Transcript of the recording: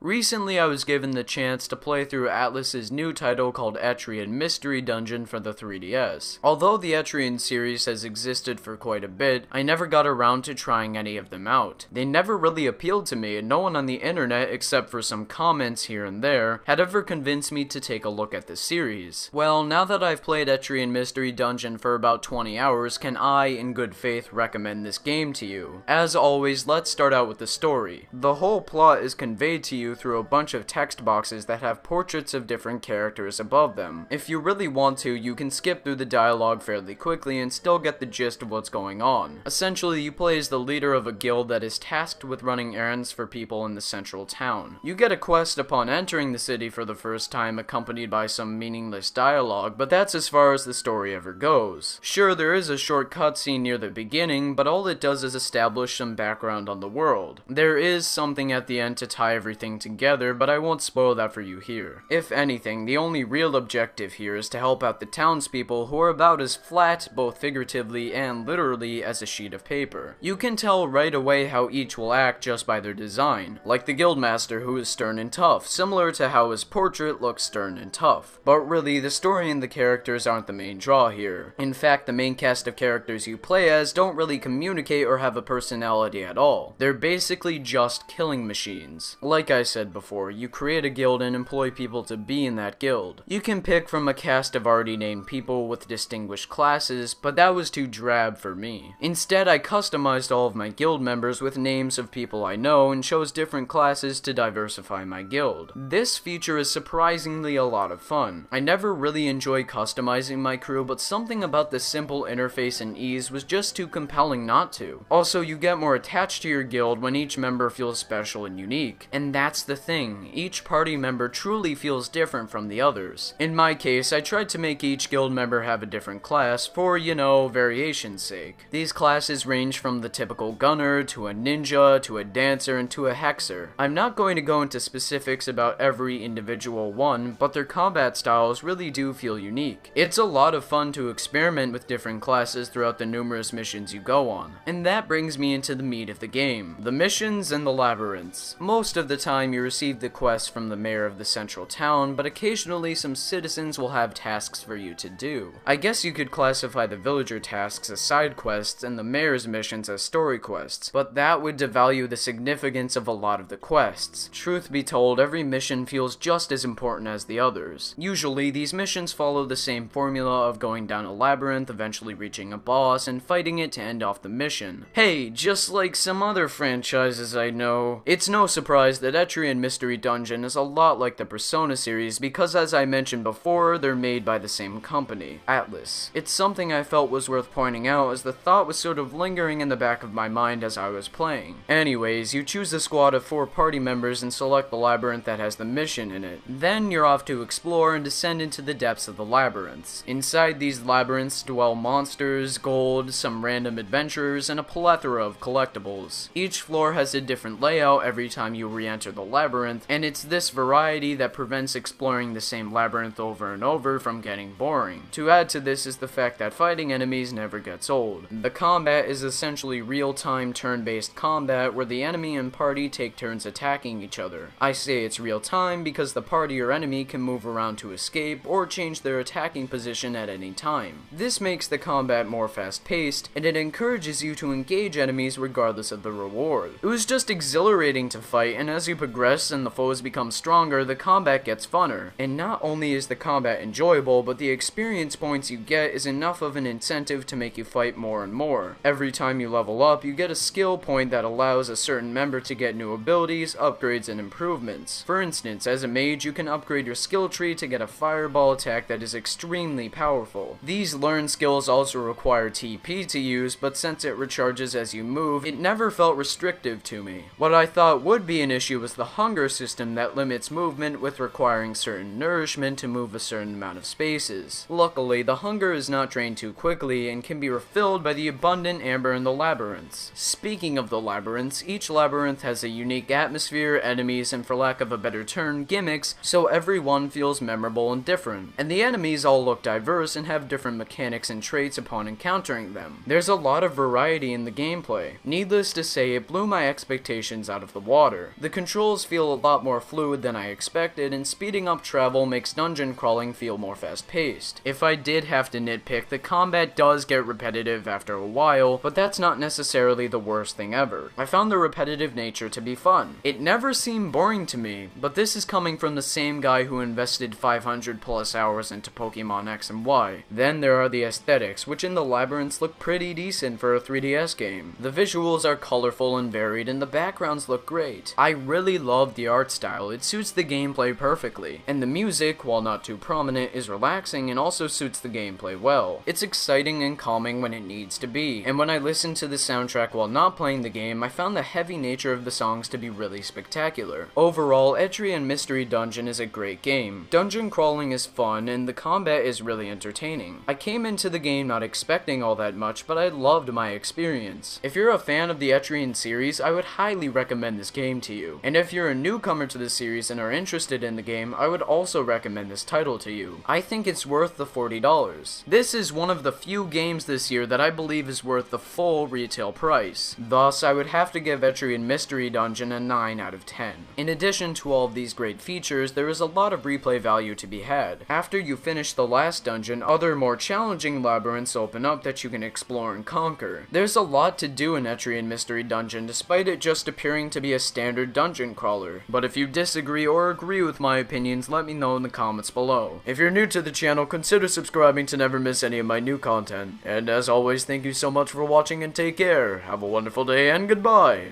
Recently I was given the chance to play through Atlus's new title called Etrian Mystery Dungeon for the 3DS. Although the Etrian series has existed for quite a bit, I never got around to trying any of them out. They never really appealed to me, and no one on the internet, except for some comments here and there, had ever convinced me to take a look at the series. Well, now that I've played Etrian Mystery Dungeon for about 20 hours, can I, in good faith, recommend this game to you? As always, let's start out with the story. The whole plot is conveyed to you through a bunch of text boxes that have portraits of different characters above them. If you really want to, you can skip through the dialogue fairly quickly and still get the gist of what's going on. Essentially, you play as the leader of a guild that is tasked with running errands for people in the central town. You get a quest upon entering the city for the first time, accompanied by some meaningless dialogue, but that's as far as the story ever goes. Sure, there is a short cutscene near the beginning, but all it does is establish some background on the world. There is something at the end to tie everything together, but I won't spoil that for you here. If anything, the only real objective here is to help out the townspeople, who are about as flat, both figuratively and literally, as a sheet of paper. You can tell right away how each will act just by their design, like the guildmaster, who is stern and tough, similar to how his portrait looks stern and tough. But really, the story and the characters aren't the main draw here. In fact, the main cast of characters you play as don't really communicate or have a personality at all. They're basically just killing machines. Like I said before, you create a guild and employ people to be in that guild. You can pick from a cast of already named people with distinguished classes, but that was too drab for me. Instead, I customized all of my guild members with names of people I know and chose different classes to diversify my guild. This feature is surprisingly a lot of fun. I never really enjoy customizing my crew, but something about the simple interface and ease was just too compelling not to. Also, you get more attached to your guild when each member feels special and unique. And that's the thing, each party member truly feels different from the others. In my case, I tried to make each guild member have a different class for, you know, variation's sake. These classes range from the typical gunner, to a ninja, to a dancer, and to a hexer. I'm not going to go into specifics about every individual one, but their combat styles really do feel unique. It's a lot of fun to experiment with different classes throughout the numerous missions you go on. And that brings me into the meat of the game, the missions and the labyrinths. Most of the time you receive the quests from the mayor of the central town, but occasionally some citizens will have tasks for you to do. I guess you could classify the villager tasks as side quests and the mayor's missions as story quests, but that would devalue the significance of a lot of the quests. Truth be told, every mission feels just as important as the others. Usually, these missions follow the same formula of going down a labyrinth, eventually reaching a boss, and fighting it to end off the mission. Hey, just like some other franchises I know. It's no surprise that Etrian Mystery Dungeon is a lot like the Persona series because, as I mentioned before, they're made by the same company, Atlus. It's something I felt was worth pointing out, as the thought was sort of lingering in the back of my mind as I was playing. Anyways, you choose a squad of 4 party members and select the labyrinth that has the mission in it. Then you're off to explore and descend into the depths of the labyrinths. Inside these labyrinths dwell monsters, gold, some random adventurers, and a plethora of collectibles. Each floor has a different layout every time you re-enter the labyrinth, and it's this variety that prevents exploring the same labyrinth over and over from getting boring. To add to this is the fact that fighting enemies never gets old. The combat is essentially real-time turn-based combat where the enemy and party take turns attacking each other. I say it's real-time because the party or enemy can move around to escape or change their attacking position at any time. This makes the combat more fast-paced, and it encourages you to engage enemies regardless of the reward. It was just exhilarating to fight, and as you progress and the foes become stronger, the combat gets funner. And not only is the combat enjoyable, but the experience points you get is enough of an incentive to make you fight more and more. Every time you level up, you get a skill point that allows a certain member to get new abilities, upgrades, and improvements. For instance, as a mage, you can upgrade your skill tree to get a fireball attack that is extremely powerful. These learned skills also require TP to use, but since it recharges as you move, it never felt restrictive to me. What I thought would be an issue was the hunger system that limits movement with requiring certain nourishment to move a certain amount of spaces. Luckily, the hunger is not drained too quickly and can be refilled by the abundant amber in the labyrinths. Speaking of the labyrinths, each labyrinth has a unique atmosphere, enemies, and for lack of a better term, gimmicks, so every one feels memorable and different. And the enemies all look diverse and have different mechanics and traits upon encountering them. There's a lot of variety in the gameplay. Needless to say, it blew my expectations out of the water. The controls visuals feel a lot more fluid than I expected, and speeding up travel makes dungeon crawling feel more fast-paced. If I did have to nitpick, the combat does get repetitive after a while, but that's not necessarily the worst thing ever. I found the repetitive nature to be fun. It never seemed boring to me, but this is coming from the same guy who invested 500 plus hours into Pokemon X and Y. Then there are the aesthetics, which in the labyrinths look pretty decent for a 3DS game. The visuals are colorful and varied, and the backgrounds look great. I really love the art style, it suits the gameplay perfectly. And the music, while not too prominent, is relaxing and also suits the gameplay well. It's exciting and calming when it needs to be, and when I listened to the soundtrack while not playing the game, I found the heavy nature of the songs to be really spectacular. Overall, Etrian Mystery Dungeon is a great game. Dungeon crawling is fun, and the combat is really entertaining. I came into the game not expecting all that much, but I loved my experience. If you're a fan of the Etrian series, I would highly recommend this game to you. And if you're a newcomer to the series and are interested in the game, I would also recommend this title to you. I think it's worth the $40. This is one of the few games this year that I believe is worth the full retail price. Thus, I would have to give Etrian Mystery Dungeon a 9 out of 10. In addition to all of these great features, there is a lot of replay value to be had. After you finish the last dungeon, other more challenging labyrinths open up that you can explore and conquer. There's a lot to do in Etrian Mystery Dungeon, despite it just appearing to be a standard dungeon crawler. But if you disagree or agree with my opinions, let me know in the comments below. If you're new to the channel, consider subscribing to never miss any of my new content. And as always, thank you so much for watching and take care. Have a wonderful day and goodbye!